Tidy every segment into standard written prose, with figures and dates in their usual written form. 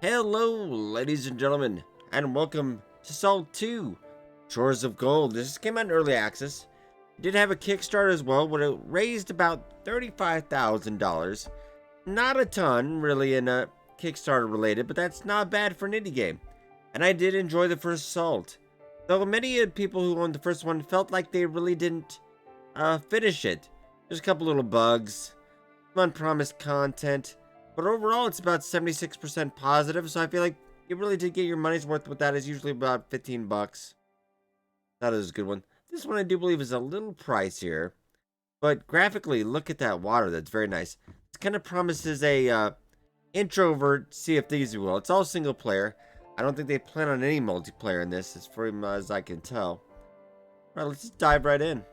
Hello, ladies and gentlemen, and welcome to Salt 2, Shores of Gold. This came out in early access. It did have a Kickstarter as well, where it raised about $35,000. Not a ton, really, in a Kickstarter related, but that's not bad for an indie game. And I did enjoy the first Salt, though many people who owned the first one felt like they really didn't finish it. There's a couple little bugs, some unpromised content. But overall, it's about 76% positive, so I feel like you really did get your money's worth with that. It's usually about 15 bucks. That is a good one. This one I do believe is a little pricier, but graphically, look at that water. That's very nice. It kind of promises a introvert Sea of Thieves, well. It's all single player. I don't think they plan on any multiplayer in this, as far as I can tell. All right, let's just dive right in.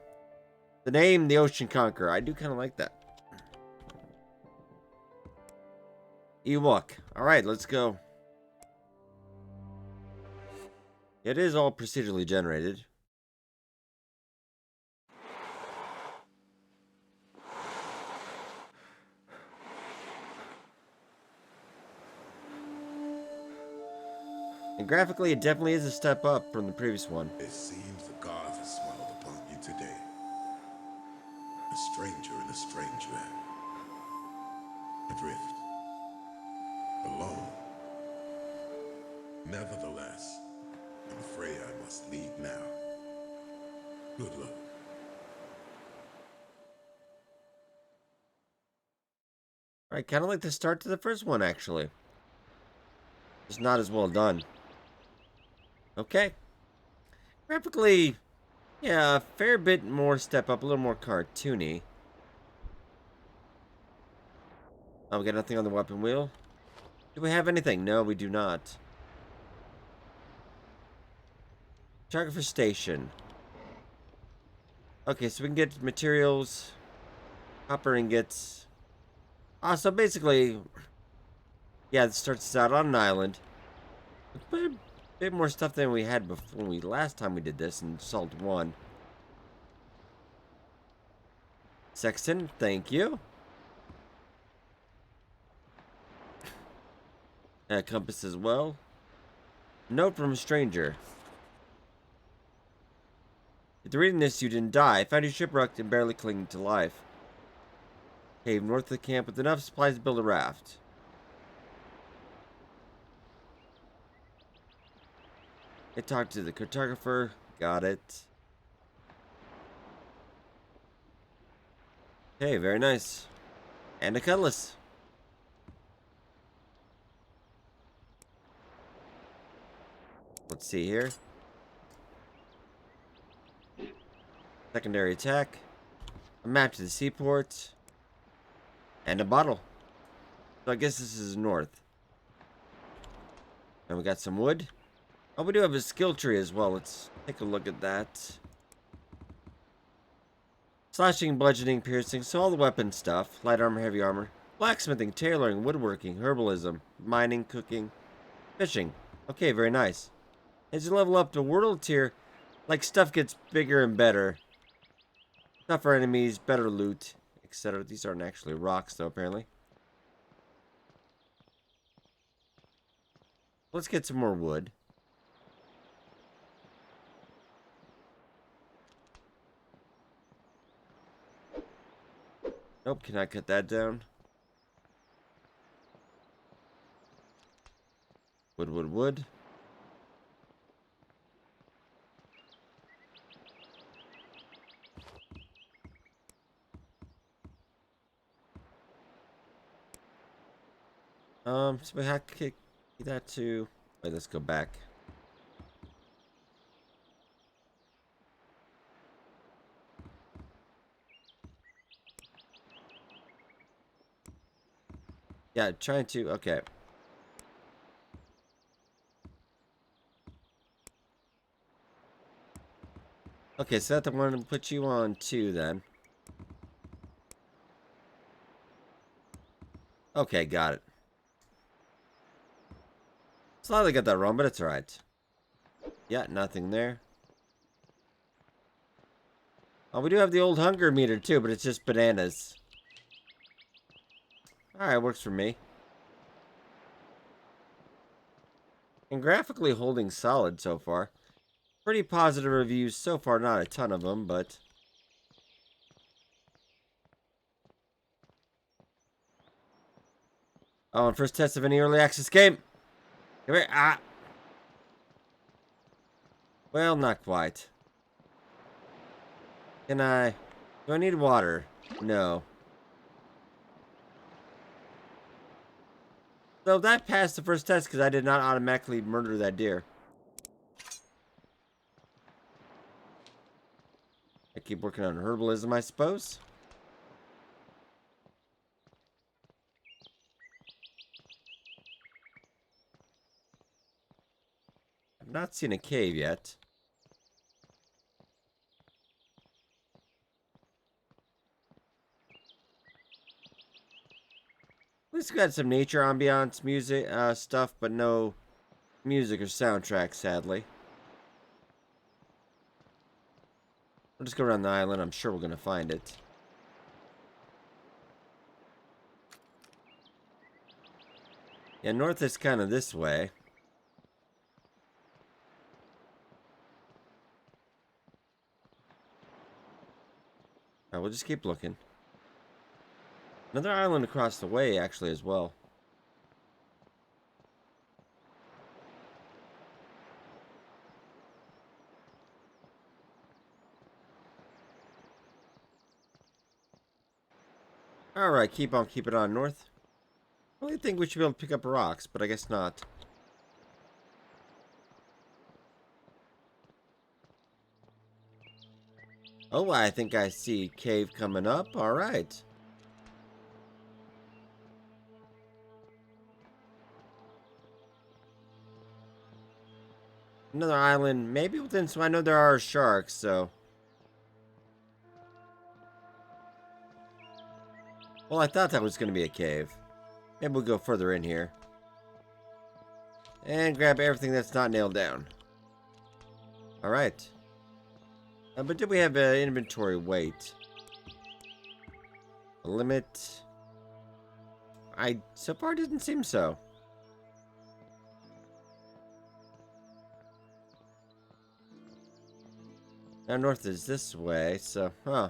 The name, the Ocean Conqueror. I do kind of like that. Ewok. Alright, let's go. It is all procedurally generated. And graphically, it definitely is a step up from the previous one. It seems the gods have smiled upon you today. A stranger in a strange land. Adrift. Alone. Nevertheless, I'm afraid I must leave now. Good luck. Alright, kind of like the start to the first one, actually. Just not as well done. Okay. Graphically, yeah, a fair bit more step up, a little more cartoony. Oh, we got nothing on the weapon wheel. Do we have anything? No, we do not. Photographer station. Okay, so we can get materials, copper ingots. So basically, yeah, it starts out on an island. But a bit more stuff than we had before last time we did this in Salt 1. Sexton, thank you. Compass as well. Note from a stranger. After reading this, you didn't die. I found you shipwrecked and barely clinging to life. Cave north of the camp with enough supplies to build a raft. I talked to the cartographer. Got it. Hey, very nice. And a cutlass. Let's see here. Secondary attack. A map to the seaport. And a bottle. So I guess this is north. And we got some wood. Oh, we do have a skill tree as well. Let's take a look at that. Slashing, bludgeoning, piercing, so all the weapon stuff. Light armor, heavy armor. Blacksmithing, tailoring, woodworking, herbalism, mining, cooking, fishing. Okay, very nice. As you level up to world tier, like stuff gets bigger and better. Tougher enemies, better loot, etc. These aren't actually rocks though, apparently. Let's get some more wood. Nope, can I cut that down? Wood, wood, wood. So we have to kick that to... Wait, let's go back. Yeah, trying to... Okay. Okay, so that's the one to put you on 2 then. Okay, got it. Slightly got that wrong, but it's alright. Yeah, nothing there. Oh, we do have the old hunger meter too, but it's just bananas. Alright, works for me. And graphically holding solid so far. Pretty positive reviews so far, not a ton of them, but... Oh, and first test of any early access game. Come here. Ah. Well, not quite. Can I... Do I need water? No. So that passed the first test because I did not automatically murder that deer. I keep working on herbalism, I suppose. I've not seen a cave yet. At least got some nature ambiance music stuff, but no music or soundtrack, sadly. We'll just go around the island. I'm sure we're going to find it. Yeah, north is kind of this way. We'll just keep looking. Another island across the way, actually, as well. Alright, keep on keeping on north. I really think we should be able to pick up rocks, but I guess not. Oh, I think I see cave coming up. Alright. Another island, maybe within... So I know there are sharks, so... Well, I thought that was going to be a cave. Maybe we'll go further in here. And grab everything that's not nailed down. Alright. But did we have inventory weight? A limit? So far didn't seem so. Now north is this way, so, huh.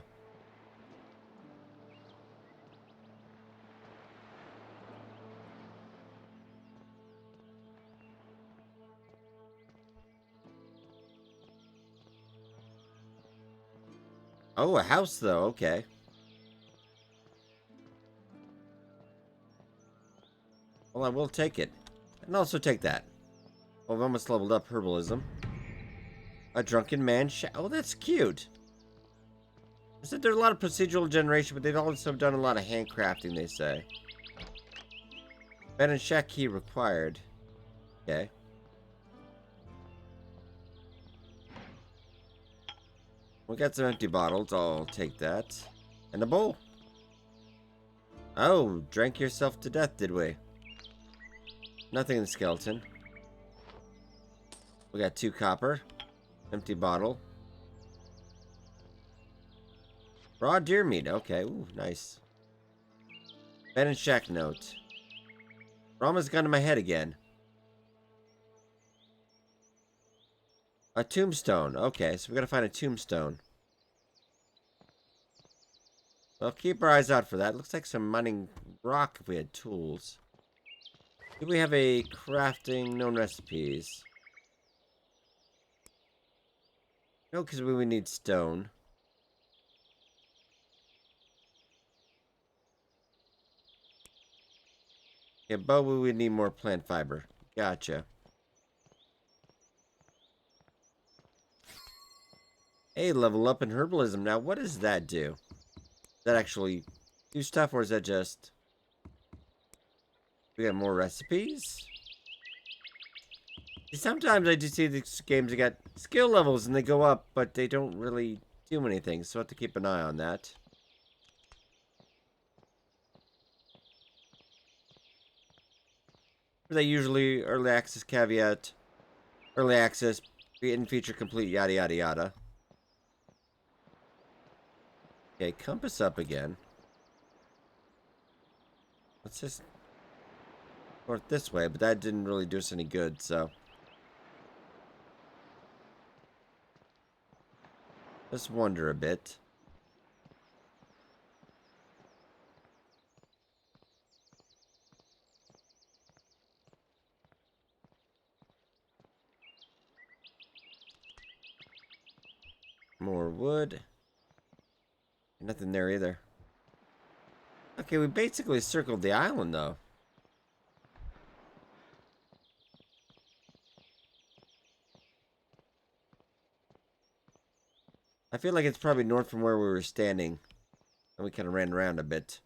Oh, a house, though. Okay. Well, I will take it. And also take that. Oh, I've almost leveled up herbalism. A drunken man. Oh, that's cute. I said there's a lot of procedural generation, but they've also done a lot of handcrafting, they say. Bed and shack key required. Okay. We got some empty bottles. I'll take that. And a bowl. Oh, drank yourself to death, did we? Nothing in the skeleton. We got 2 copper. Empty bottle. Raw deer meat. Okay. Ooh, nice. Bed and shack note. Rama's gun to my head again. A tombstone. Okay, so we gotta find a tombstone. Well, keep our eyes out for that. Looks like some mining rock if we had tools. Do we have a crafting known recipes? No, because we would need stone. Yeah, but we would need more plant fiber. Gotcha. Hey, level up in herbalism. Now, what does that do? Does that actually do stuff, or is that just... We got more recipes? Sometimes I do see these games that got skill levels and they go up, but they don't really do anything, so I have to keep an eye on that. They usually early access caveat, early access, in feature complete, yada yada yada. Okay, compass up again. Let's just north this way, but that didn't really do us any good, so Let's wander a bit. More wood. Nothing there either. Okay, we basically circled the island, though. I feel like it's probably north from where we were standing. And we kind of ran around a bit.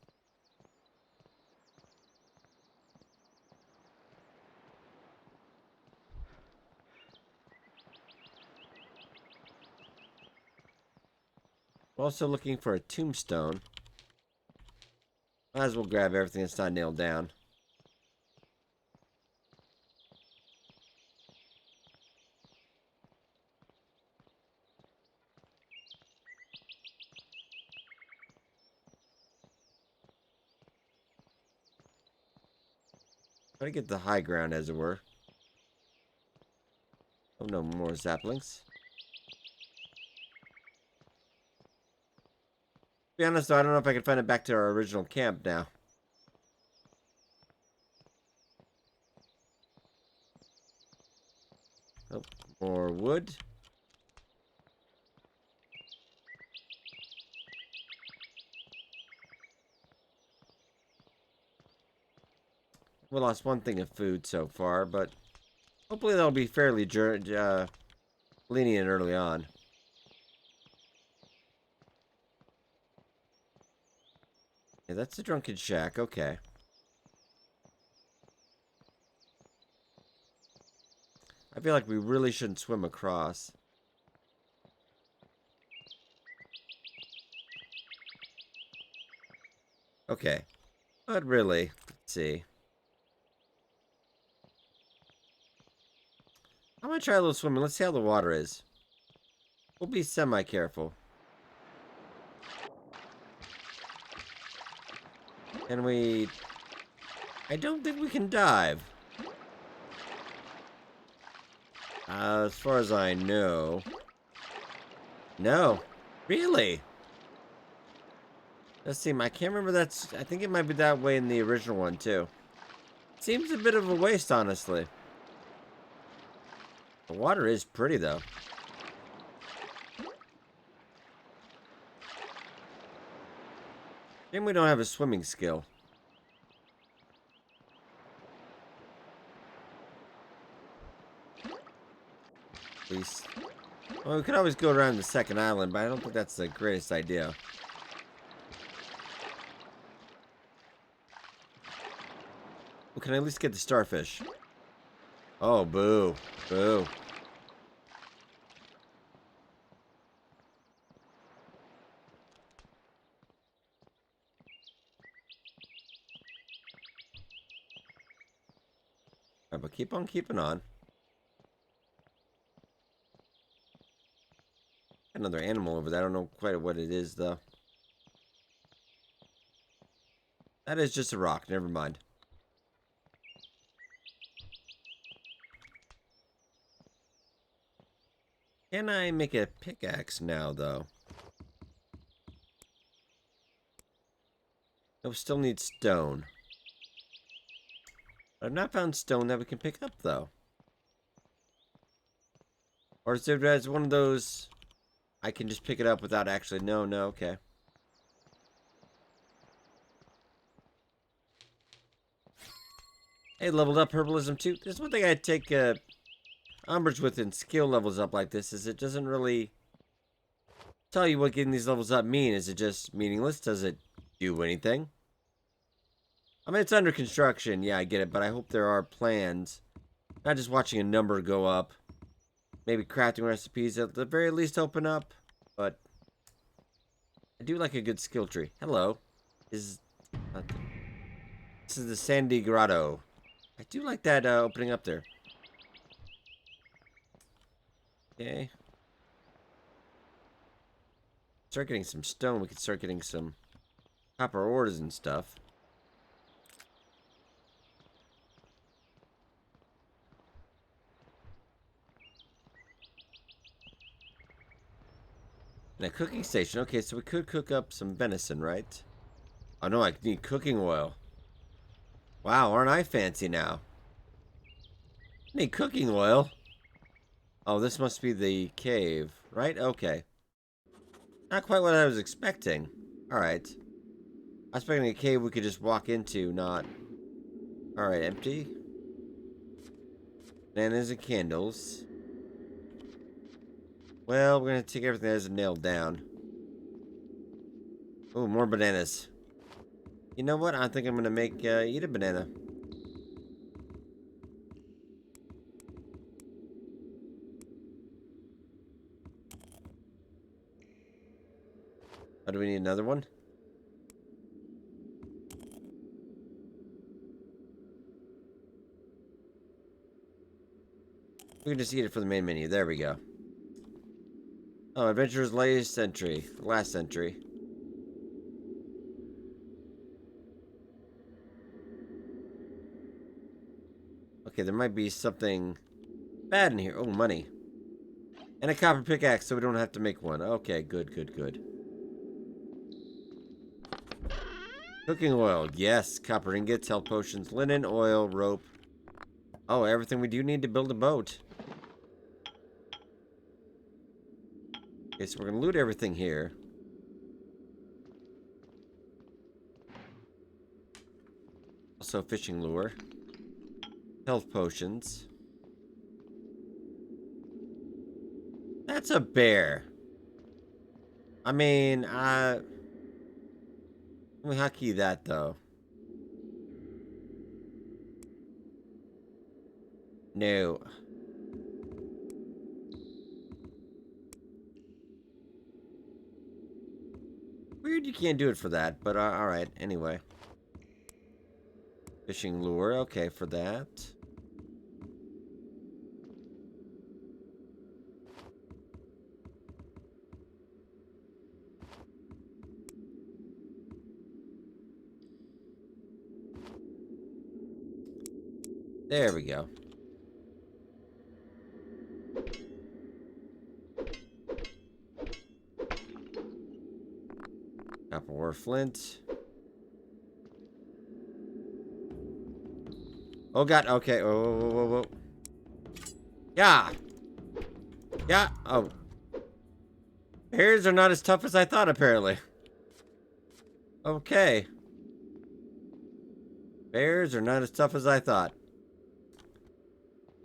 We're also looking for a tombstone. Might as well grab everything that's not nailed down. Try to get the high ground, as it were. Oh, no more saplings. To be honest, though, I don't know if I can find it back to our original camp now. Oh, more wood. We lost one thing of food so far, but hopefully that'll be fairly lenient early on. Yeah, that's the drunken shack. Okay. I feel like we really shouldn't swim across. Okay. But really, let's see. I'm gonna try a little swimming. Let's see how the water is. We'll be semi-careful. Can we... I don't think we can dive. As far as I know. No. Really? Let's see. I can't remember that's... I think it might be that way in the original one, too. Seems a bit of a waste, honestly. The water is pretty, though. Shame we don't have a swimming skill. At least... Well, we could always go around the second island, but I don't think that's the greatest idea. We can at least get the starfish. Oh, boo. Boo. Right, but keep on keeping on. Another animal over there. I don't know quite what it is, though. That is just a rock. Never mind. Can I make a pickaxe now, though? No, still need stone. I've not found stone that we can pick up, though. Or is there as one of those... I can just pick it up without actually... No, okay. Hey, leveled up herbalism too. There's one thing I take umbrage with in skill levels up like this is it doesn't really tell you what getting these levels up mean. Is it just meaningless? Does it do anything? I mean, it's under construction. Yeah, I get it. But I hope there are plans. Not just watching a number go up. Maybe crafting recipes at the very least open up. But I do like a good skill tree. Hello. This is the Sandy Grotto. I do like that opening up there. Okay. Start getting some stone. We could start getting some copper ores and stuff. And a cooking station. Okay, so we could cook up some venison, right? Oh no, I need cooking oil. Wow, aren't I fancy now? I need cooking oil. Oh, this must be the cave, right? Okay. Not quite what I was expecting. Alright. I was expecting a cave we could just walk into, not... Alright, empty. Bananas and candles. Well, we're gonna take everything that isn't nailed down. Oh, more bananas. You know what? I think I'm gonna make, eat a banana. Oh, do we need another one? We can just eat it for the main menu. There we go. Oh, Adventurer's latest entry. Last entry. Okay, there might be something bad in here. Oh, money. And a copper pickaxe, so we don't have to make one. Okay, good, good, good. Cooking oil. Yes, copper ingots, health potions, linen, oil, rope. Oh, everything we do need to build a boat. Okay, so we're going to loot everything here. Also, fishing lure. Health potions. That's a bear. I mean, let me hotkey that, though. No. Weird you can't do it for that, but alright, anyway. Fishing lure, okay, for that. There we go. Copper ore flint. Oh god, okay. Oh, whoa, whoa, whoa, whoa. Yeah. Yeah. Oh. Bears are not as tough as I thought, apparently. Okay. Bears are not as tough as I thought.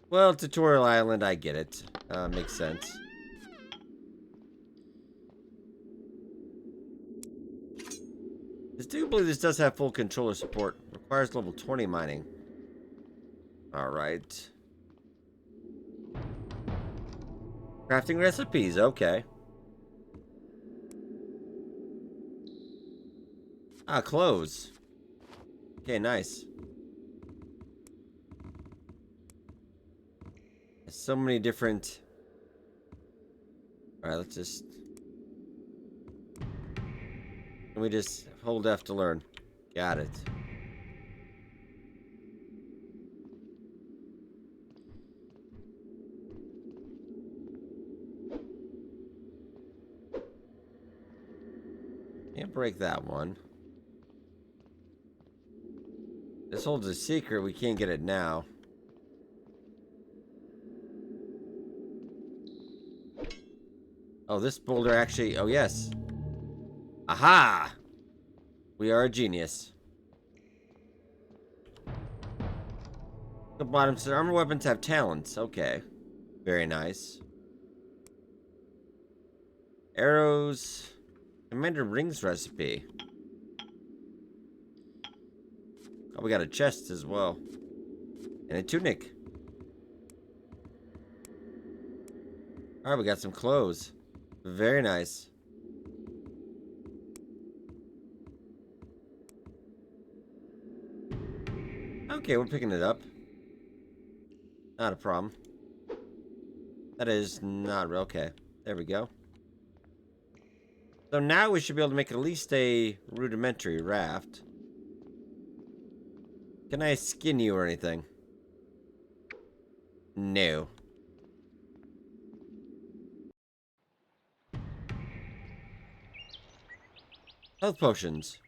Well, Tutorial Island, I get it. Makes sense. I do believe this does have full controller support. Requires level 20 mining. Alright. Crafting recipes, okay. Ah, clothes. Okay, nice. So many different... Alright, let's just... Can we just hold F to learn? Got it. Can't break that one. This holds a secret. We can't get it now. Oh, this boulder actually... Oh, yes. Aha! We are a genius. The bottom says armor weapons have talents. Okay. Very nice. Arrows. Commander Rings recipe. Oh, we got a chest as well. And a tunic. Alright, we got some clothes. Very nice. Okay, we're picking it up. Not a problem. That is not... Okay, there we go. So now we should be able to make at least a rudimentary raft. Can I skin you or anything? No. Health potions.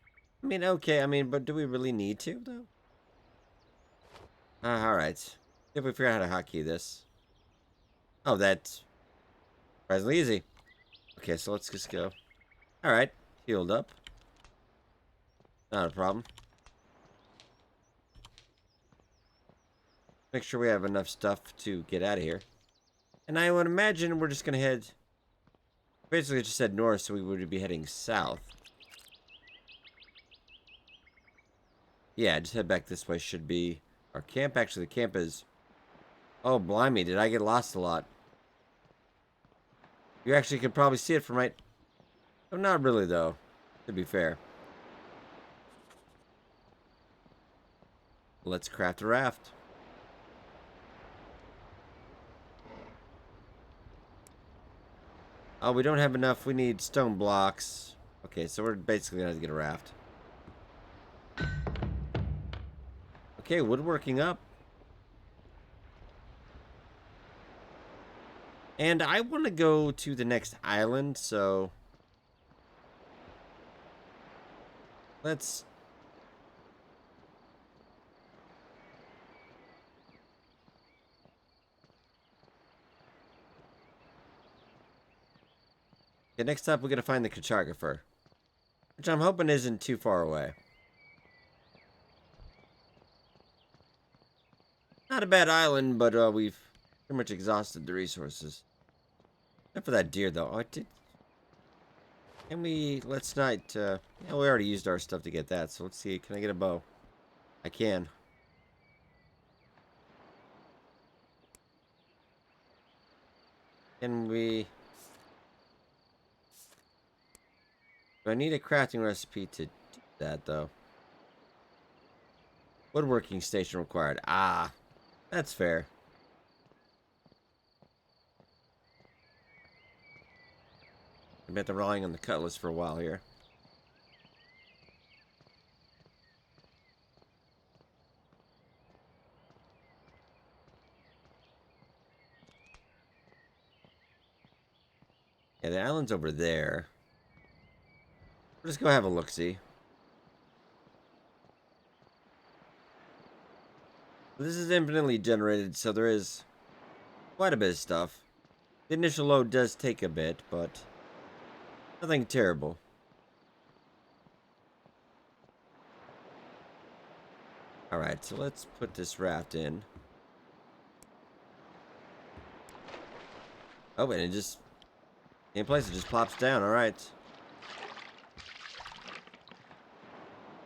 I mean, okay, I mean, but do we really need to, though? Alright. If we figure out how to hotkey this. Oh, that's surprisingly easy. Okay, so let's just go. Alright, healed up. Not a problem. Make sure we have enough stuff to get out of here. And I would imagine we're just gonna head... Basically, just head north, so we would be heading south. Yeah, just head back this way. Should be our camp. Actually, the camp is... Oh, blimey, did I get lost a lot? You actually could probably see it from right... Oh, not really, though. To be fair. Let's craft a raft. Oh, we don't have enough. We need stone blocks. Okay, so we're basically going to have to get a raft. Okay, woodworking up. And I want to go to the next island, so... Let's... Okay, next up, we're going to find the cartographer. Which I'm hoping isn't too far away. Not a bad island, but we've pretty much exhausted the resources. Except for that deer, though. Oh, it did... Can we... Let's not... Yeah, we already used our stuff to get that, so let's see. Can I get a bow? I can. Can we... Do I need a crafting recipe to do that, though? Woodworking station required. Ah, that's fair. I've been relying on the cutlass for a while here. Yeah, the island's over there. We'll just go have a look-see. This is infinitely generated, so there is quite a bit of stuff. The initial load does take a bit, but nothing terrible. Alright, so let's put this raft in. Oh, and it just... In place, it just plops down, alright.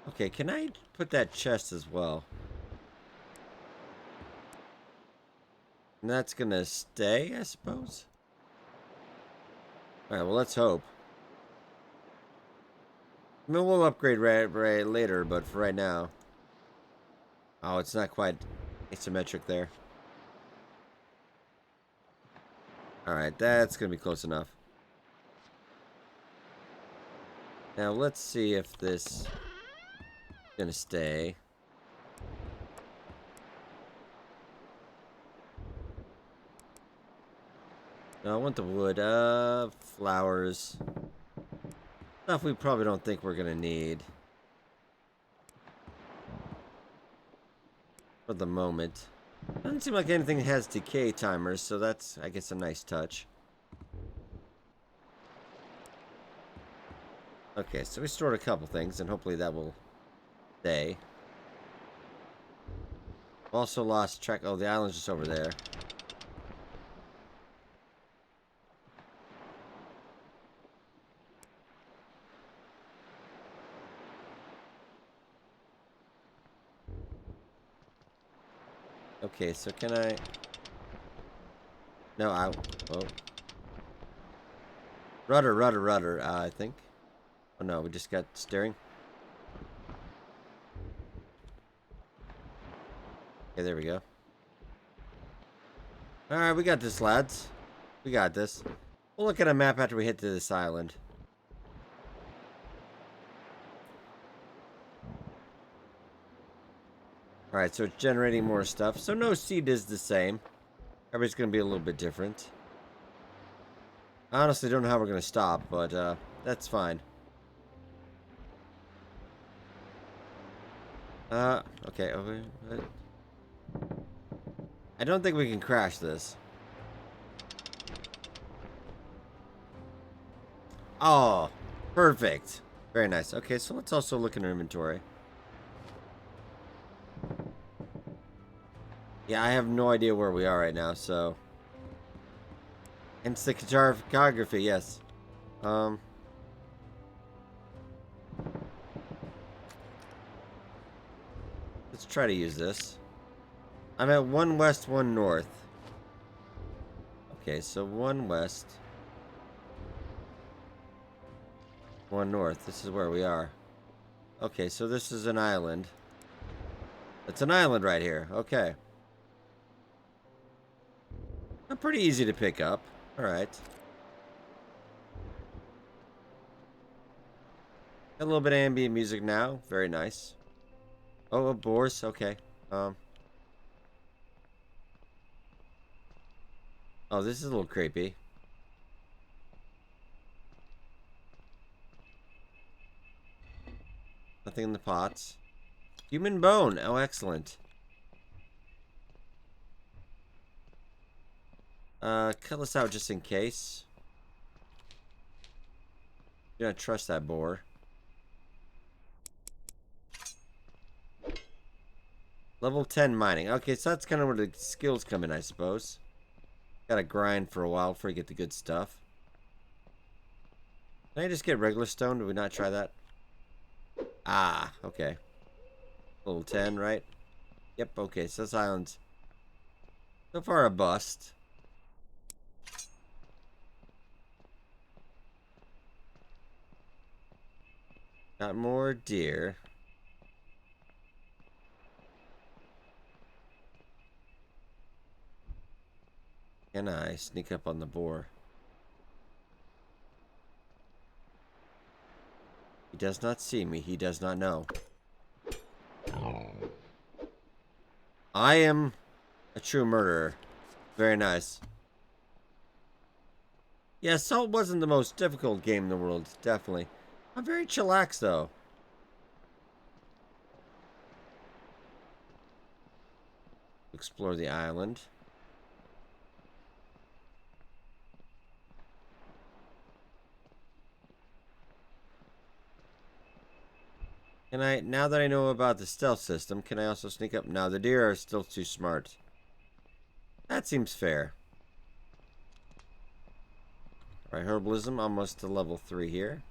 Okay, can I put that chest as well? And that's gonna stay, I suppose? Alright, well, let's hope. I mean, we'll upgrade right later, but for right now... Oh, it's not quite asymmetric there. Alright, that's gonna be close enough. Now, let's see if this is gonna stay. No, I want the wood. Flowers. Stuff we probably don't think we're gonna need. For the moment. Doesn't seem like anything has decay timers, so that's, I guess, a nice touch. Okay, so we stored a couple things, and hopefully that will stay. Also lost track. Oh, the island's just over there. Okay, so can I... No, oh. Rudder, I think. Oh no, we just got steering. Okay, there we go. Alright, we got this, lads. We got this. We'll look at a map after we hit to this island. Alright, so it's generating more stuff. So no seed is the same. Everybody's going to be a little bit different. I honestly don't know how we're going to stop, but that's fine. Okay, okay. I don't think we can crash this. Oh, perfect. Very nice. Okay, so let's also look in our inventory. Yeah, I have no idea where we are right now, so. Hence the cartography, yes. Um. Let's try to use this. I'm at 1 west, 1 north. Okay, so 1 west, 1 north. This is where we are. Okay, so this is an island. It's an island right here. Okay. Pretty easy to pick up. Alright. A little bit of ambient music now. Very nice. Oh, a boars. Okay. Um. Oh, this is a little creepy. Nothing in the pots. Human bone. Oh, excellent. Cut this out just in case. You don't trust that boar. Level 10 mining. Okay, so that's kind of where the skills come in, I suppose. Gotta grind for a while before you get the good stuff. Can I just get regular stone? Did we not try that? Ah, okay. Level 10, right? Yep, okay, so this island's so far a bust. Got more deer. Can I sneak up on the boar? He does not see me. He does not know. I am a true murderer. Very nice. Yeah, Salt wasn't the most difficult game in the world, definitely. I'm very chillax, though. Explore the island. Can I, now that I know about the stealth system, can I also sneak up? No, the deer are still too smart. That seems fair. Alright, herbalism, almost to level 3 here.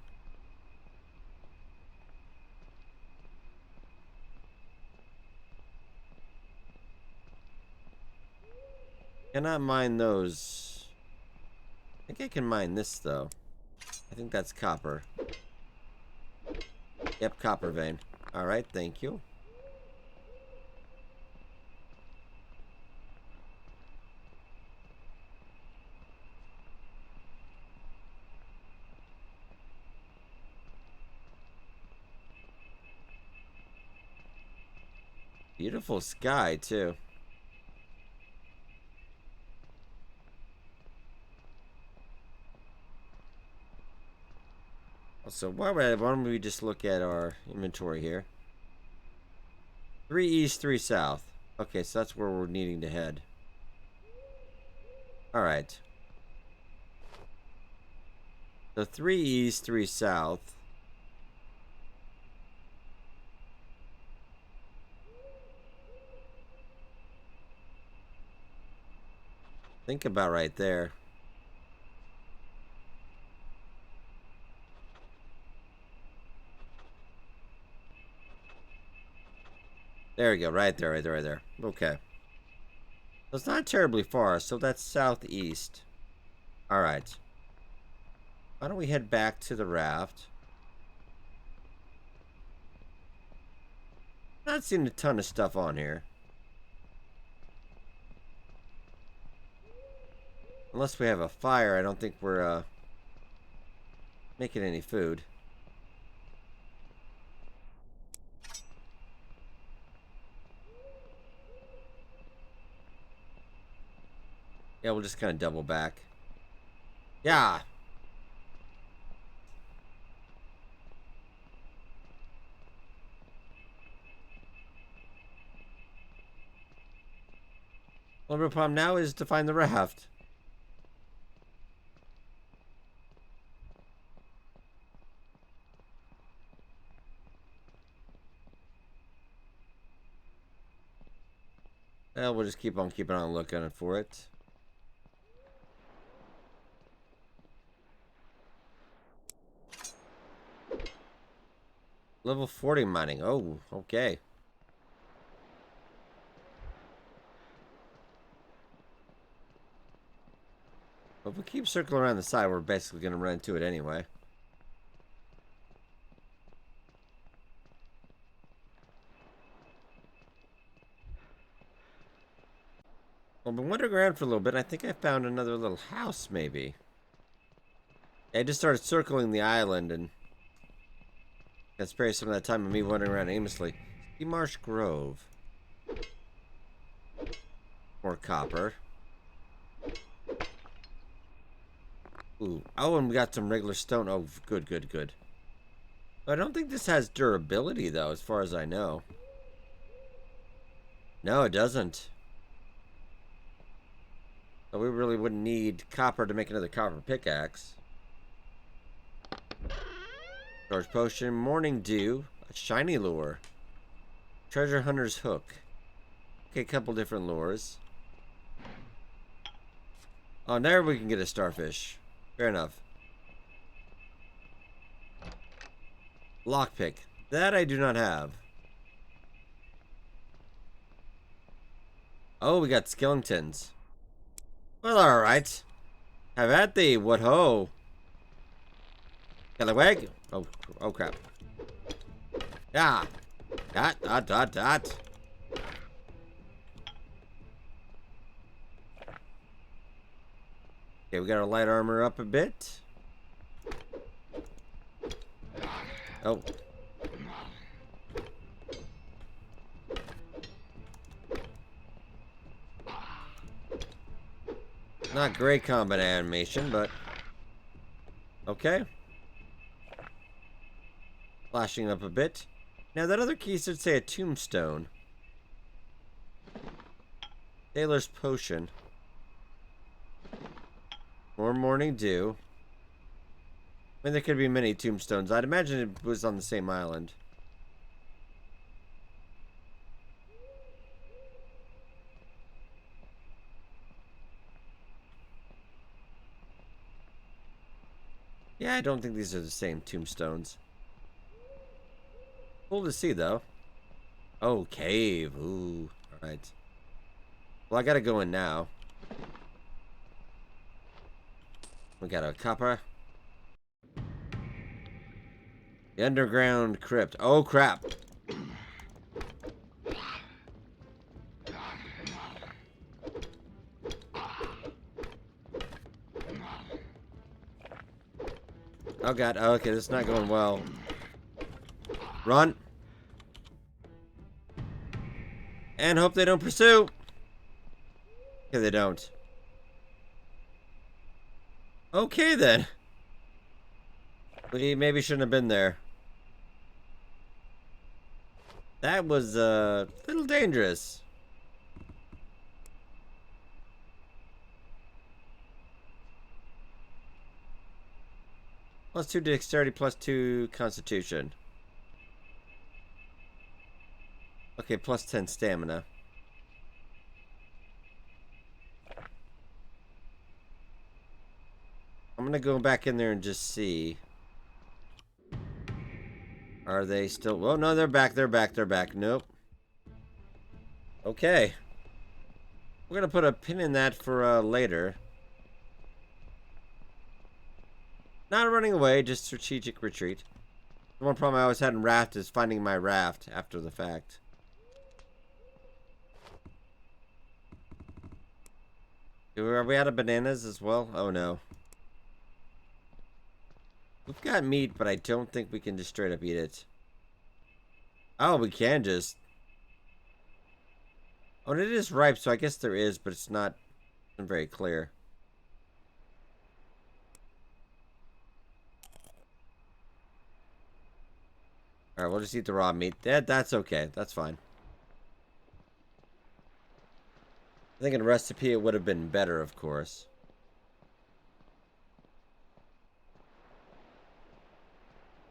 Cannot mine those. I think I can mine this, though. I think that's copper. Yep, copper vein. Alright, thank you. Beautiful sky, too. So why don't we just look at our inventory here? 3 east, 3 south. Okay, so that's where we're needing to head. Alright. So 3 east, 3 south. Think about right there. There we go, right there, right there, right there. Okay. So it's not terribly far, so that's southeast. Alright. Why don't we head back to the raft? Not seeing a ton of stuff on here. Unless we have a fire, I don't think we're making any food. Yeah, we'll just kind of double back. Yeah. Only problem now is to find the raft. Well, we'll just keep on keeping on looking for it. Level 40 mining. Oh, okay. But if we keep circling around the side, we're basically going to run into it anyway. Well, I've been wandering around for a little bit. I think I found another little house, maybe. I just started circling the island, and got spared some of that time of me wandering around aimlessly. Sea Marsh Grove. More copper. Ooh. Oh, and we got some regular stone. Oh, good, good, good. I don't think this has durability, though, as far as I know. No, it doesn't. So we really wouldn't need copper to make another copper pickaxe. Storage potion, morning dew, a shiny lure, treasure hunter's hook. Okay, a couple different lures. Oh, there we can get a starfish. Fair enough. Lockpick. That I do not have. Oh, we got skeletons. Well, alright. Have at thee, what ho. Scallywag. Oh, oh crap. Yeah. Dot, dot, dot, dot. Okay, we got our light armor up a bit. Oh. Not great combat animation, but okay. Flashing up a bit. Now that other key should say a tombstone. Sailor's potion. More morning dew. I mean, there could be many tombstones. I'd imagine it was on the same island. Yeah, I don't think these are the same tombstones. Cool to see, though. Oh, cave. Ooh. Alright. Well, I gotta go in now. We got a copper. The underground crypt. Oh, crap. Oh, God. Oh, okay, this is not going well. Run. And hope they don't pursue. Okay, they don't. Okay, then. We maybe shouldn't have been there. That was a little dangerous. +2 dexterity, +2 constitution. Okay, +10 stamina. I'm gonna go back in there and just see. Are they still... Well, no, they're back, they're back, they're back. Nope. Okay. We're gonna put a pin in that for later. Not running away, just strategic retreat. The one problem I always had in raft is finding my raft after the fact. Are we out of bananas as well? Oh no. We've got meat, but I don't think we can just straight up eat it. Oh, we can just... Oh, and it is ripe, so I guess there is, but it's not very clear. Alright, we'll just eat the raw meat. That's okay. That's fine. I think in recipe it would have been better, of course.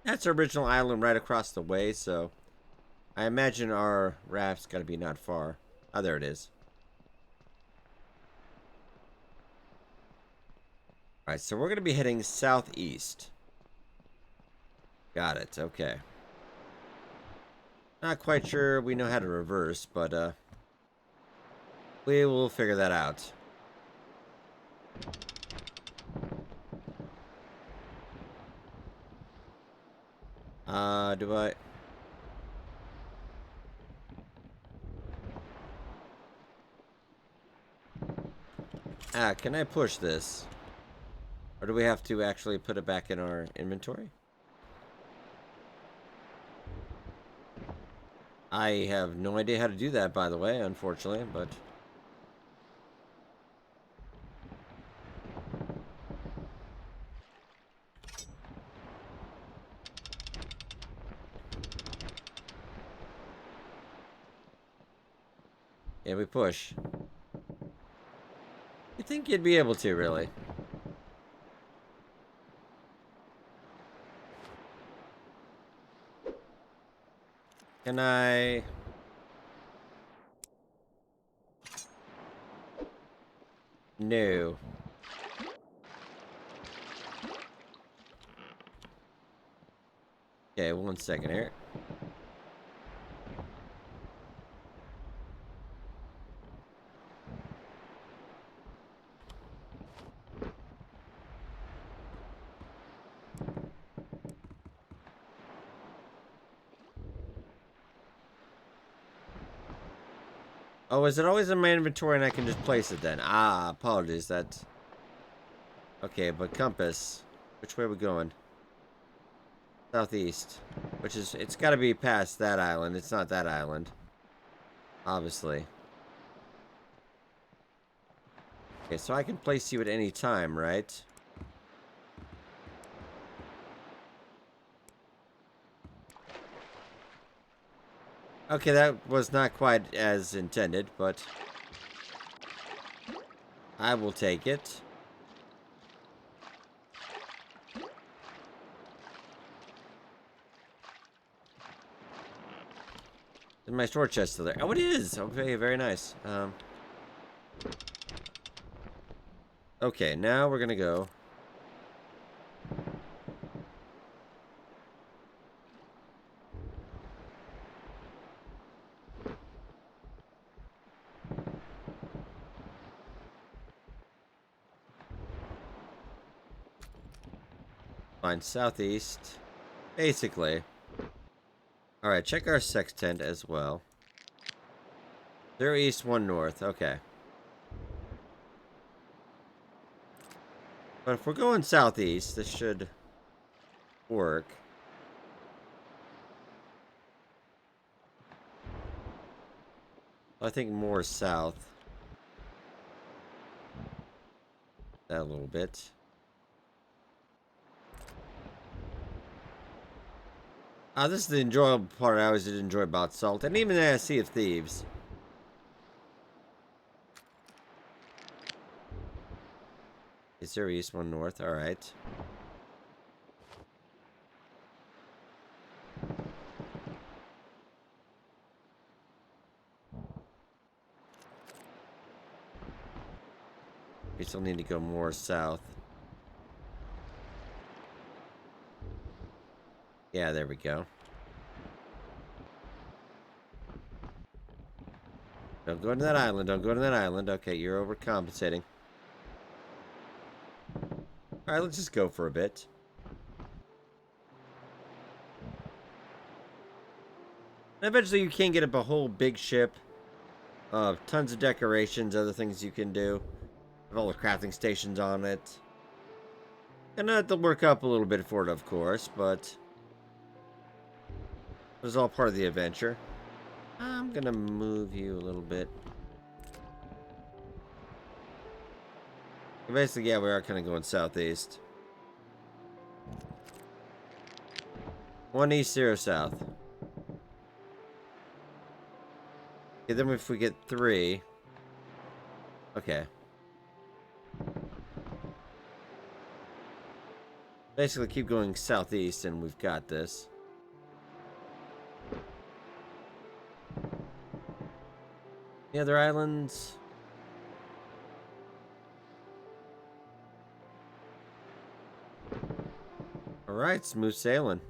That's our original island right across the way, so I imagine our raft's got to be not far. Oh, there it is. Alright, so we're going to be heading southeast. Got it, okay. Not quite sure we know how to reverse, but we will figure that out. Do I... can I push this? Or do we have to actually put it back in our inventory? I have no idea how to do that, by the way, unfortunately, but... Yeah, we push. You'd think you'd be able to, really. Can I... No. Okay, 1 second here. Oh, is it always in my inventory and I can just place it then? Ah, apologies, that's... Okay, but compass. Which way are we going? Southeast. Which is... It's gotta be past that island. It's not that island. Obviously. Okay, so I can place you at any time, right? Okay, that was not quite as intended, but... I will take it. Is my store chest still there? Oh, it is! Okay, very nice. Okay, now we're gonna go. Find southeast. Basically. Alright, check our sextant as well. 0 east, 1 north. Okay. But if we're going southeast, this should work. I think more south. That a little bit. This is the enjoyable part I always did enjoy about Salt, and even the Sea of Thieves. Is there east, 1 north? Alright. We still need to go more south. Yeah, there we go. Don't go to that island. Don't go to that island. Okay, you're overcompensating. Alright, let's just go for a bit. And eventually you can get up a whole big ship. Tons of decorations, other things you can do. Have all the crafting stations on it. Gonna have to work up a little bit for it, of course, but... it was all part of the adventure. I'm gonna move you a little bit. Basically, yeah, we are kind of going southeast. 1 east, 0 south. Okay, then if we get 3... Okay. Basically, keep going southeast, and we've got this. The other islands. All right, smooth sailing.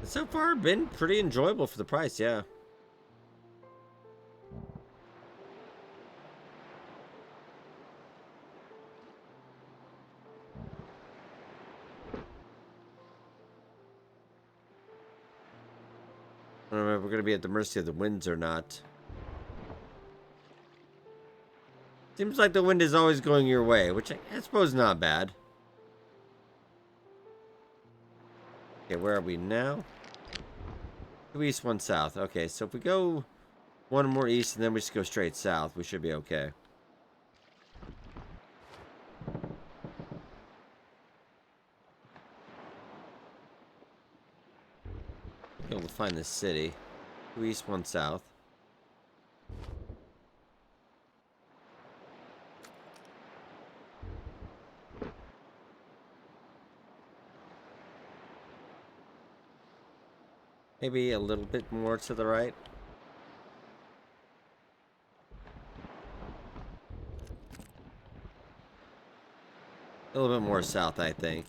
It's so far been pretty enjoyable for the price, yeah. I don't know if we're going to be at the mercy of the winds or not. Seems like the wind is always going your way, which I suppose is not bad. Okay, where are we now? 2 east, 1 south. Okay, so if we go 1 more east and then we just go straight south, we should be okay. Be able to find this city. 2 east, 1 south. Maybe a little bit more to the right. A little bit more south, I think.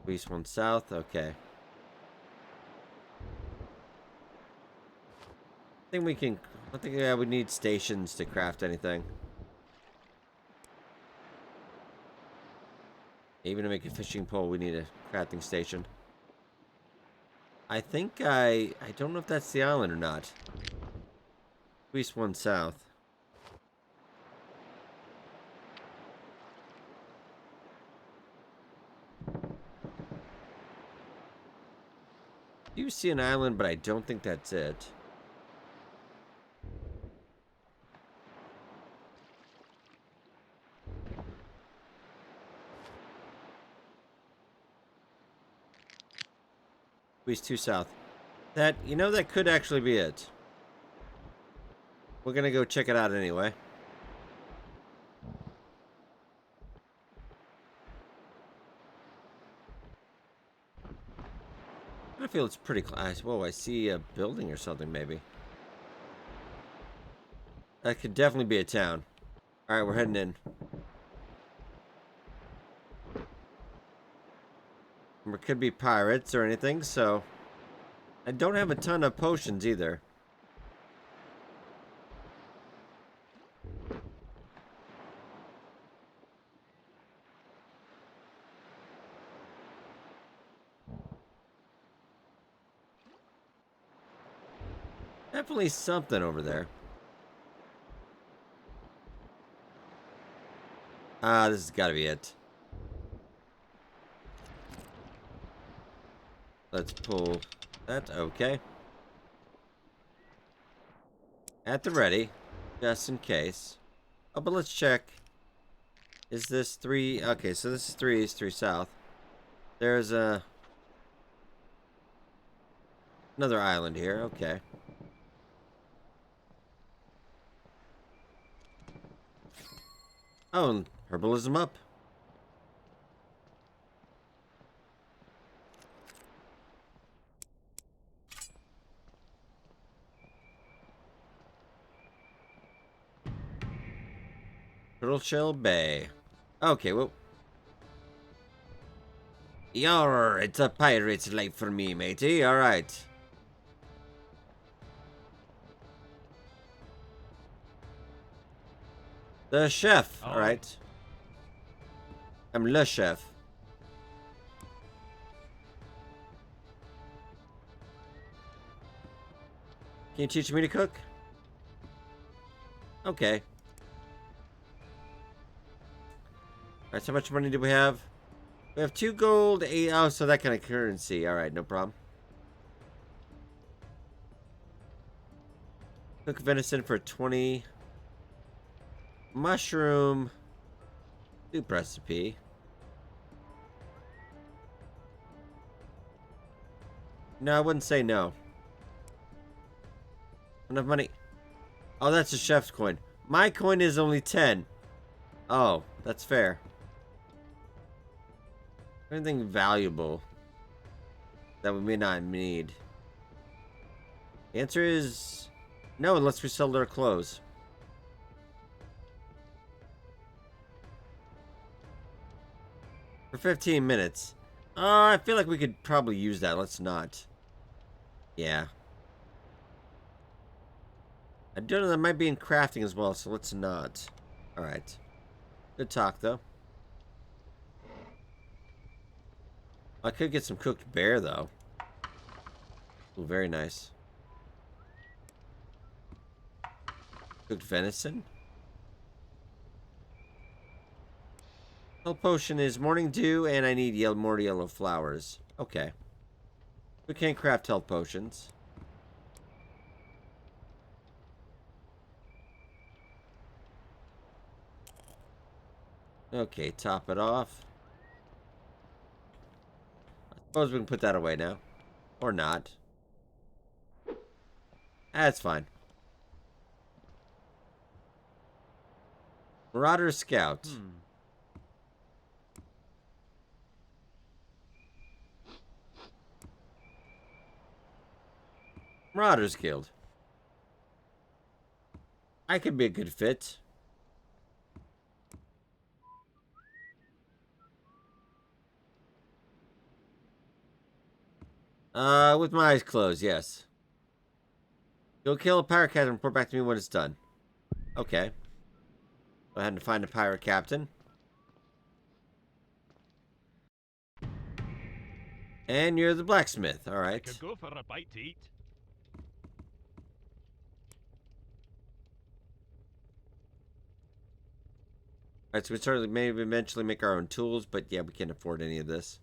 2 east, 1 south. Okay. I think we can... I think we need stations to craft anything. Even to make a fishing pole, we need a crafting station. I think I don't know if that's the island or not. 2 east, 1 south. You see an island, but I don't think that's it. East 2 south. That, you know, that could actually be it. We're gonna go check it out anyway. I feel it's pretty close. Whoa, I see a building or something, maybe. That could definitely be a town. Alright, we're heading in. There could be pirates or anything, so... I don't have a ton of potions either. Definitely something over there. Ah, this has got to be it. Let's pull that. Okay. At the ready. Just in case. Oh, but let's check. Is this 3? Okay, so this is 3 east, 3 south. There's another island here. Okay. Oh, and herbalism up. Turtle Shell Bay. Okay, well. Yarr, it's a pirate's life for me, matey. Alright. The chef. Alright. I'm le chef. Can you teach me to cook? Okay. Alright, so how much money do we have? We have 2 gold, 8... Oh, so that kind of currency. Alright, no problem. Cook venison for 20. Mushroom soup recipe. No, I wouldn't say no. Enough money. Oh, that's a chef's coin. My coin is only 10. Oh, that's fair. Anything valuable that we may not need? The answer is no, unless we sell their clothes. For 15 minutes. I feel like we could probably use that. Let's not. Yeah. I don't know, that might be in crafting as well, so let's not. Alright. Good talk, though. I could get some cooked bear, though. Ooh, very nice. Cooked venison? Health potion is morning dew, and I need more yellow flowers. Okay. We can't craft health potions. Okay, top it off. I suppose we can put that away now. Or not. That's fine. Marauder Scout. Marauders Guild. I could be a good fit. With my eyes closed, yes. Go kill a pirate captain and report back to me when it's done. Okay. Go ahead and find a pirate captain. And you're the blacksmith, alright. Could go for a bite to eat. Alright, so we certainly maybe eventually make our own tools, but yeah, we can't afford any of this.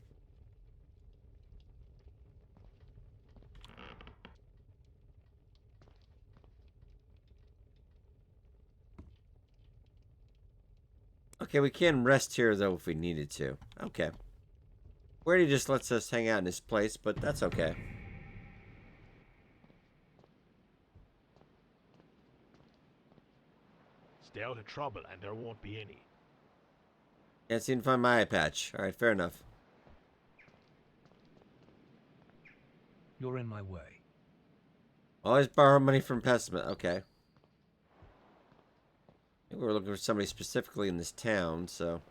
Okay, we can rest here, though, if we needed to. Okay. Brady just lets us hang out in his place, but that's okay. Stay out of trouble and there won't be any. Can't seem to find my eye patch. Alright, fair enough. You're in my way. Always borrow money from pessimist. Okay. I think we were looking for somebody specifically in this town, so...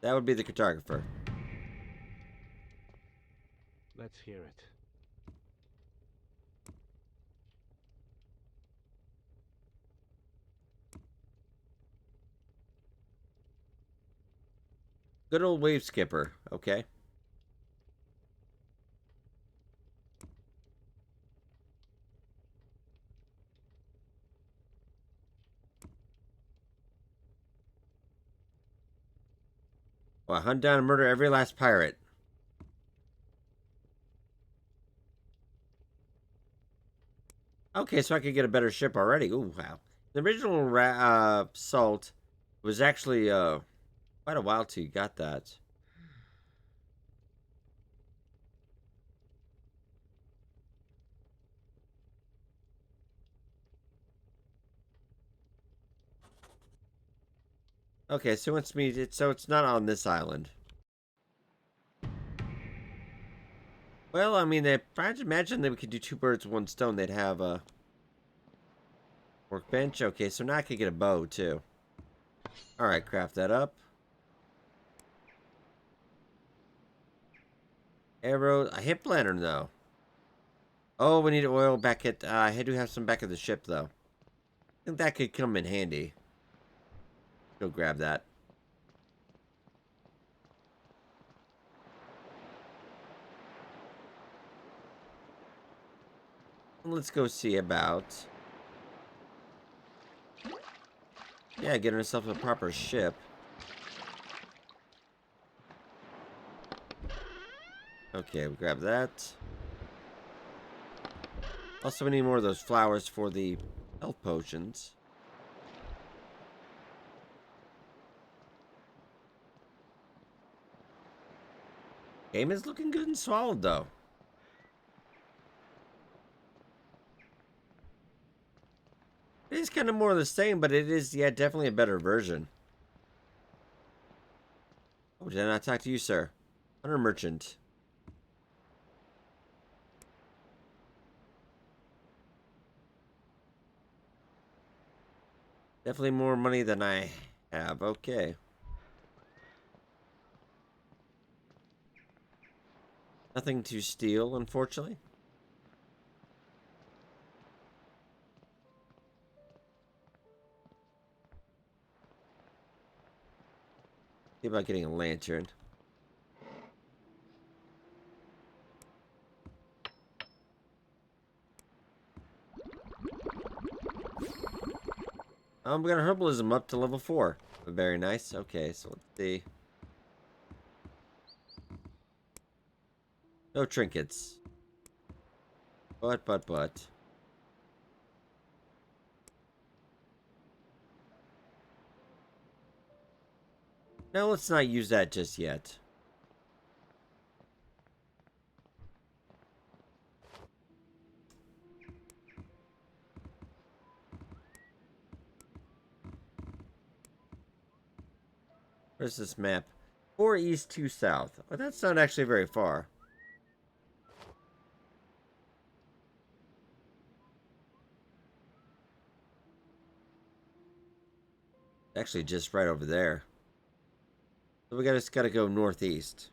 That would be the cartographer. Let's hear it. Good old wave skipper. Okay. Well, hunt down and murder every last pirate. Okay, so I could get a better ship already. Ooh, wow. The original Salt was actually quite a while till you got that. Okay, so it's not on this island. Well, I mean, I imagine that we could do two birds with one stone. They'd have a workbench. Okay, so now I could get a bow too. All right, craft that up. Arrow, a hip lantern though. Oh, we need oil back at. I do have some back at the ship though. I think that could come in handy. Go grab that. Let's go see about. Yeah, getting ourselves a proper ship. Okay, we grab that. Also, we need more of those flowers for the health potions. Game is looking good and swallowed, though. is kind of more of the same, but it is, yeah, definitely a better version. Oh, did I not talk to you, sir? Hunter merchant. Definitely more money than I have. Okay. Nothing to steal, unfortunately. See about getting a lantern. We got our herbalism up to level 4. Very nice. Okay, so let's see. No trinkets. But. No, let's not use that just yet. Where's this map? 4 east, 2 south. Oh, that's not actually very far. Actually, just right over there. So we just gotta go northeast.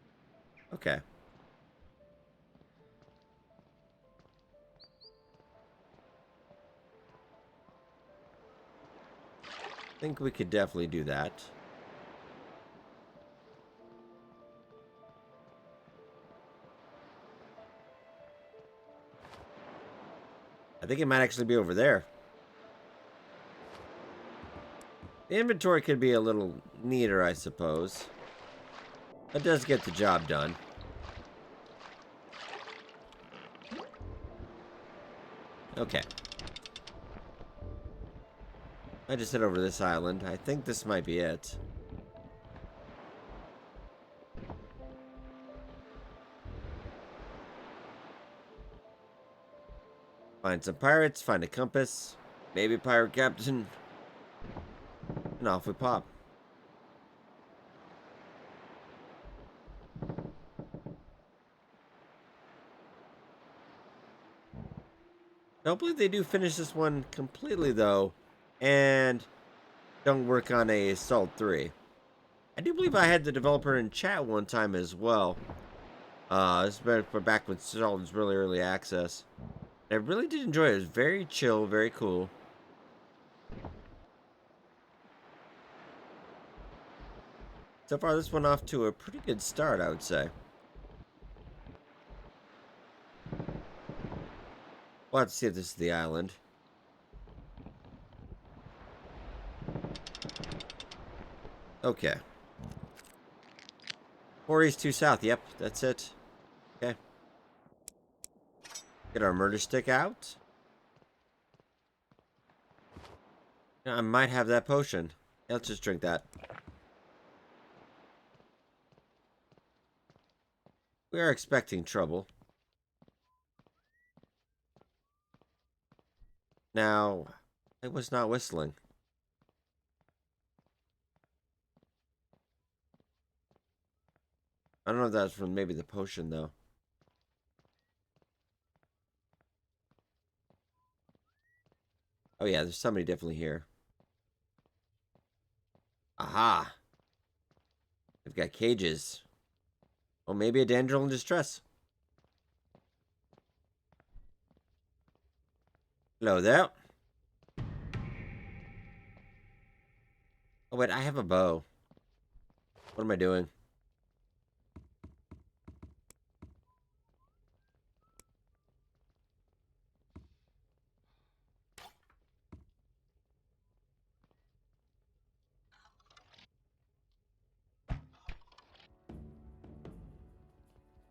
Okay. I think we could definitely do that. I think it might actually be over there. The inventory could be a little neater, I suppose. That does get the job done. Okay. I just head over to this island. I think this might be it. Find some pirates, find a compass, maybe a pirate captain, and off we pop. Hopefully they do finish this one completely, though, and don't work on a Assault 3. I do believe I had the developer in chat one time as well. This is back when Assault was really early access. I really did enjoy it. It was very chill, very cool. So far, this one off to a pretty good start, I would say. We'll have to see if this is the island. Okay. 4 east, 2 south. Yep, that's it. Okay. Get our murder stick out. I might have that potion. Yeah, let's just drink that. We are expecting trouble. Now, it was not whistling. I don't know if that's from maybe the potion, though. Oh, yeah, there's somebody definitely here. Aha! They've got cages. Oh, maybe a damsel in distress. Hello there. Oh, wait, I have a bow. What am I doing?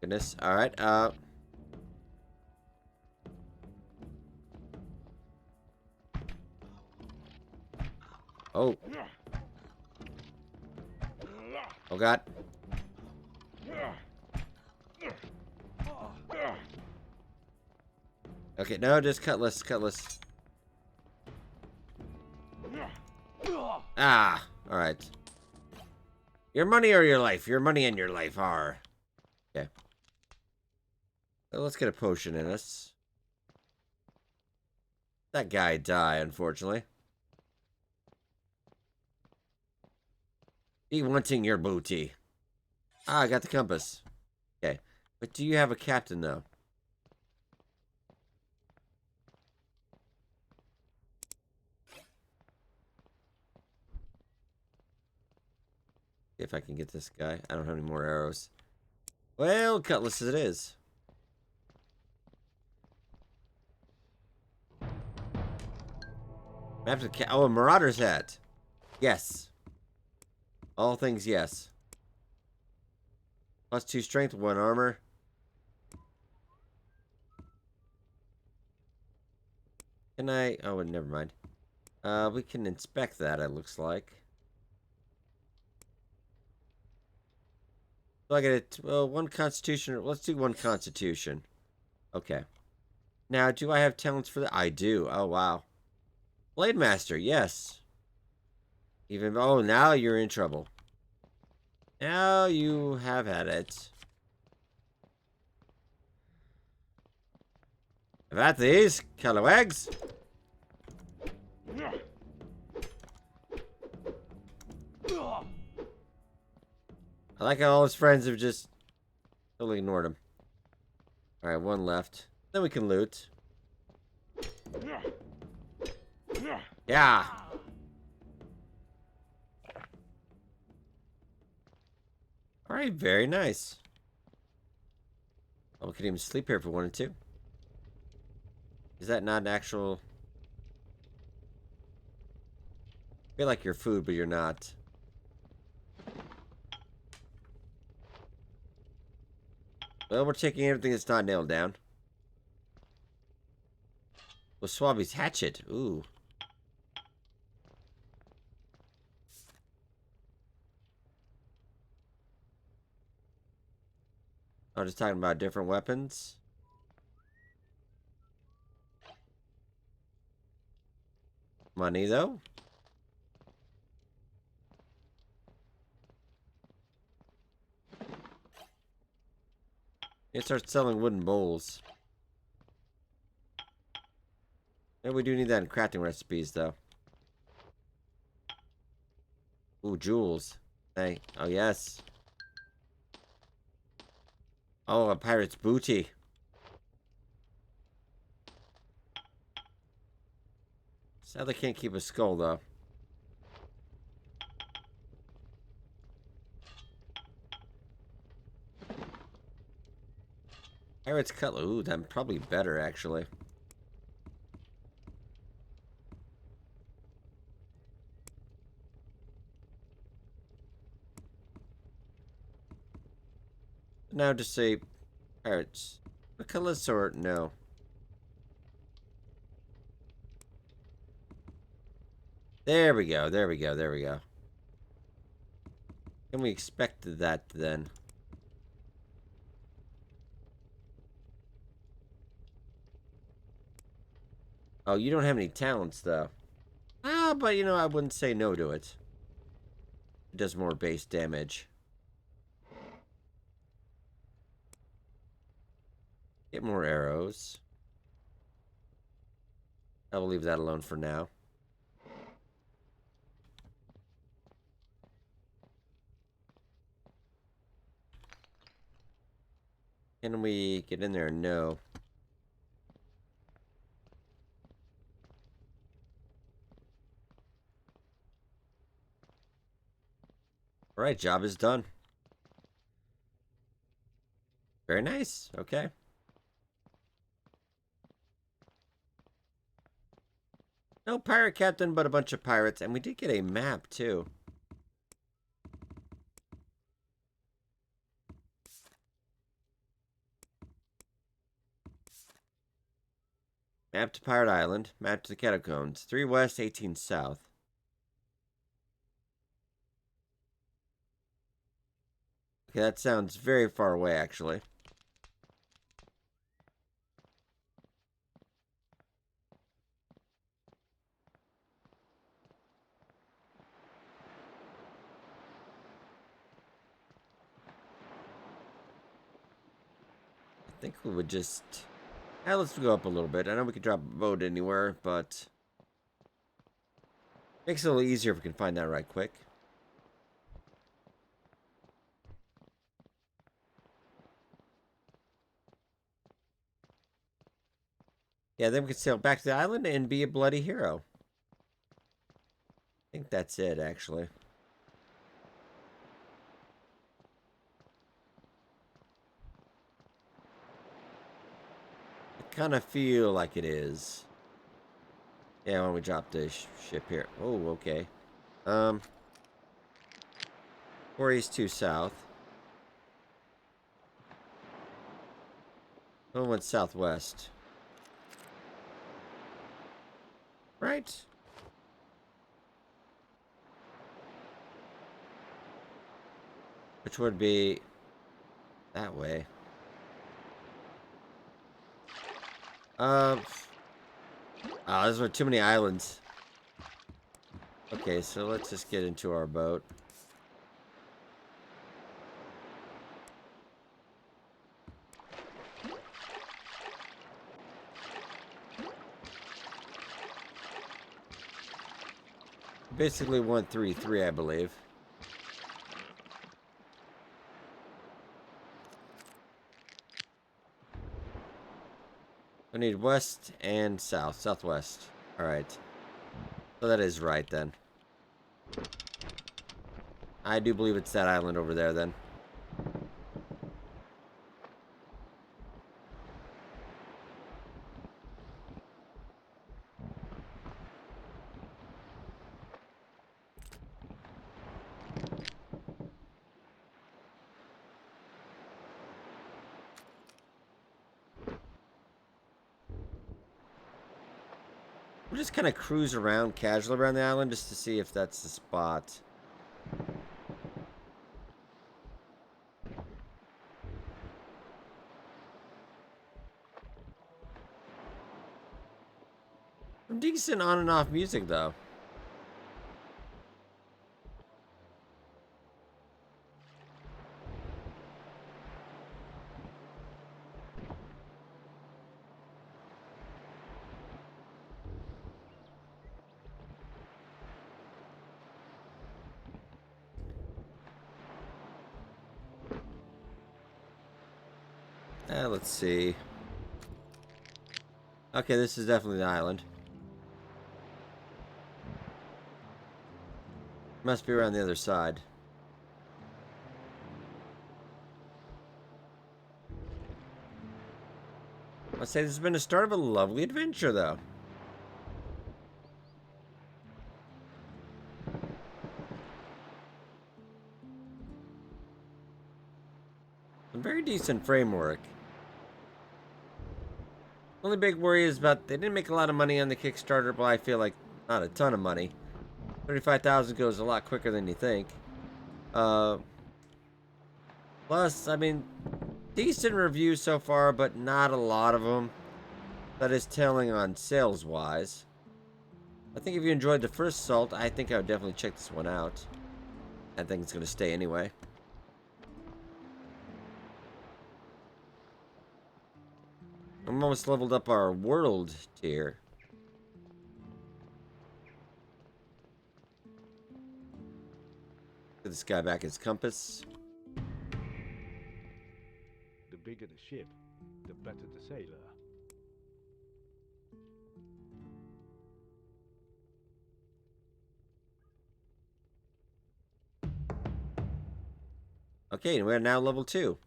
Goodness. Alright, Oh. Oh, God. Okay, no, just cutlass. Ah, alright. Your money or your life? Your money and your life are. Okay. So let's get a potion in us. That guy died, unfortunately. He wanting your booty. Ah, I got the compass. Okay. But do you have a captain, though? See if I can get this guy. I don't have any more arrows. Well, cutlass it is. Map to oh, a marauder's hat. Yes. All things yes. +2 strength, 1 armor. Can I? Oh, never mind. We can inspect that, it looks like. So I get it. Well, 1 constitution. Let's do 1 constitution. Okay. Now, do I have talents for that? I do. Oh, wow. Blade Master, yes. Even, oh, now you're in trouble. Now you have had it. Have at these, Calawags. I like how all his friends have just totally ignored him. Alright, 1 left. Then we can loot. Yeah. Alright, very nice. Oh, we could even sleep here if we wanted to. Is that not an actual... I feel like you're food, but you're not. Well, we're taking everything that's not nailed down. Well, Swabby's hatchet. Ooh. I'm just talking about different weapons. Money, though. It starts selling wooden bowls. Yeah, we do need that in crafting recipes, though. Ooh, jewels. Hey. Oh, yes. Oh, a pirate's booty. Sadly, can't keep a skull, though. Pirate's cutlass. Ooh, that's probably better, actually. Now just say pirates. A cutlass or no? There we go. There we go. There we go. Can we expect that then? Oh, you don't have any talents, though. Ah, but, you know, I wouldn't say no to it. It does more base damage. Get more arrows. I will leave that alone for now. Can we get in there? No. Alright, job is done. Very nice. Okay. No pirate captain, but a bunch of pirates. And we did get a map, too. Map to Pirate Island. Map to the Catacombs. 3 west, 18 south. Okay, that sounds very far away, actually. think we would just... let's go up a little bit. I know we could drop a boat anywhere, but... makes it a little easier if we can find that right quick. Yeah, then we can sail back to the island and be a bloody hero. I think that's it, actually. I kind of feel like it is. Yeah, when we drop the ship here. Oh, okay. 4 east, 2 south. Oh, went southwest. Right? Which would be that way. Oh, those are too many islands. Okay, so let's just get into our boat. Basically 133, I believe. I need west and south. Southwest. Alright. So that is right then. I do believe it's that island over there then. We'll just kind of cruise around casually around the island just to see if that's the spot. Some decent on and off music though. Let's see. Okay, this is definitely the island. Must be around the other side. I'd say this has been the start of a lovely adventure, though. Some very decent framework. Only big worry is about they didn't make a lot of money on the Kickstarter, but I feel like not a ton of money. 35,000 goes a lot quicker than you think. Plus, I mean, decent reviews so far, but not a lot of them. That is telling on sales-wise. I think if you enjoyed the first Salt, I think I would definitely check this one out. I think it's going to stay anyway. I'm almost leveled up our world tier. Get this guy back his compass. The bigger the ship, the better the sailor. Okay, we're now level 2.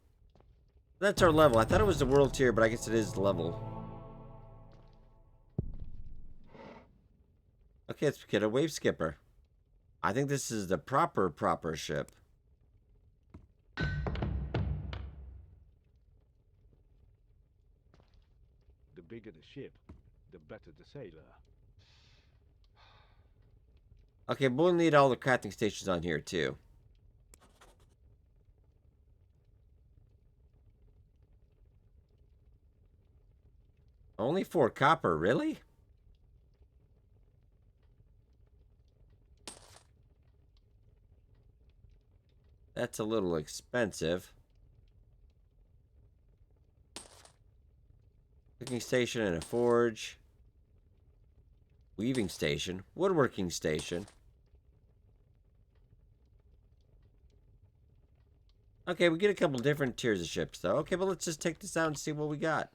That's our level. I thought it was the world tier, but I guess it is the level. Okay, let's get a wave skipper. I think this is the proper ship. The bigger the ship, the better the sailor. Okay, but we'll need all the crafting stations on here, too. Only 4 copper, really? That's a little expensive. Cooking station and a forge. Weaving station. Woodworking station. Okay, we get a couple different tiers of ships, though. Okay, but let's just take this out and see what we got.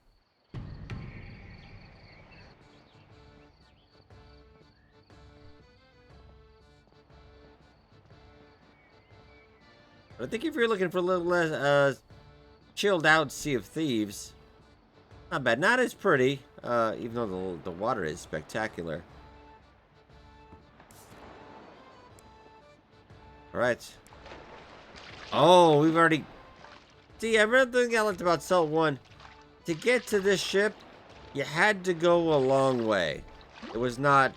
But I think if you're looking for a little less, chilled out Sea of Thieves, not bad. Not as pretty, even though the water is spectacular. Alright. Oh, we've already... See, I remember the thing I liked about Salt 1. To get to this ship, you had to go a long way. It was not...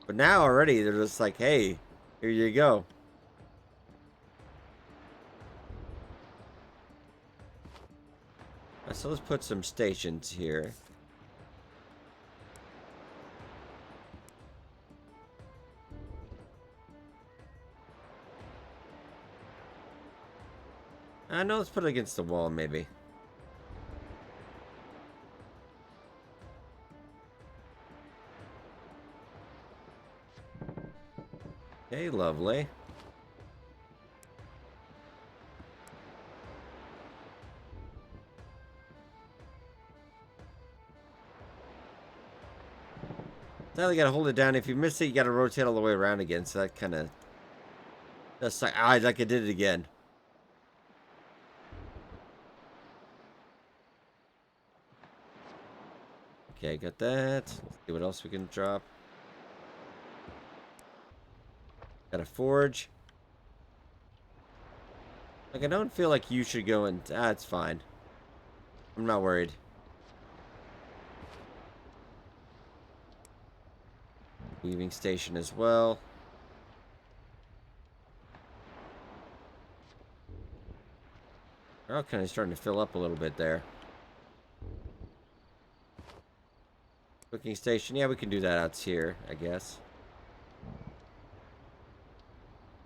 But now already, they're just like, hey, here you go. So let's put some stations here. I know, let's put it against the wall, maybe. Okay, lovely. Now you gotta hold it down. If you miss it, you gotta rotate all the way around again. So that kind of... That's like, like I did it again. Okay, got that. Let's see what else we can drop. Got a forge. Like, I don't feel like you should go in. Ah, it's fine. I'm not worried. Weaving station as well. They're all kind of starting to fill up a little bit there. Cooking station. Yeah, we can do that out here, I guess.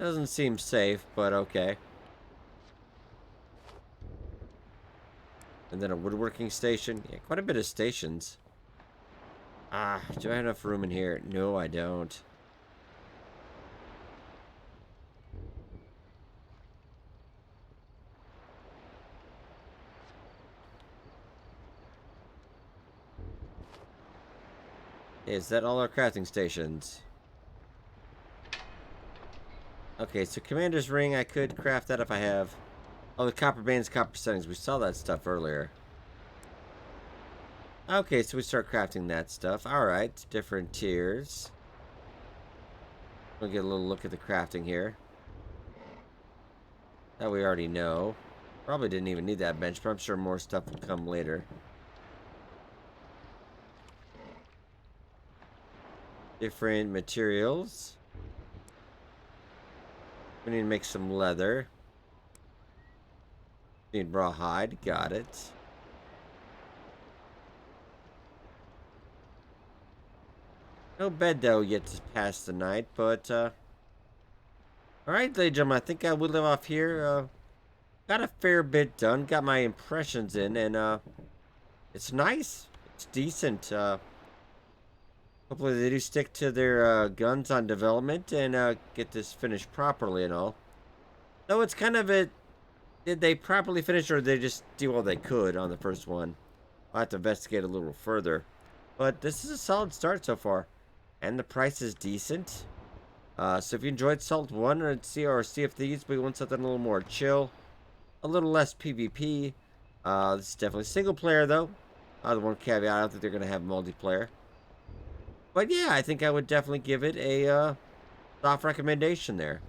Doesn't seem safe, but okay. And then a woodworking station. Yeah, quite a bit of stations. Ah, do I have enough room in here? No, I don't. Is that all our crafting stations? Okay, so Commander's Ring, I could craft that if I have... Oh, the copper bands, copper settings. We saw that stuff earlier. Okay, so we start crafting that stuff. Alright, different tiers. We'll get a little look at the crafting here. That we already know. Probably didn't even need that bench, but I'm sure more stuff will come later. Different materials. We need to make some leather. Need rawhide. Got it. No bed, though, yet to pass the night, but, alright, ladies and gentlemen, I think I will live off here. Got a fair bit done. Got my impressions in, and, it's nice. It's decent. Hopefully they do stick to their, guns on development and, get this finished properly and all. Though it's kind of a... Did they properly finish, or did they just do all they could on the first one? I'll have to investigate a little further. But this is a solid start so far. And the price is decent. So if you enjoyed Salt 1 or Sea of Thieves, but you want something a little more chill, a little less PvP, this is definitely single player, though. The one caveat, I don't think they're going to have multiplayer. But yeah, I think I would definitely give it a soft recommendation there.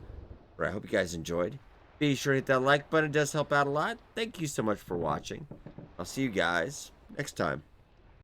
But I hope you guys enjoyed. Be sure to hit that like button. It does help out a lot. Thank you so much for watching. I'll see you guys next time.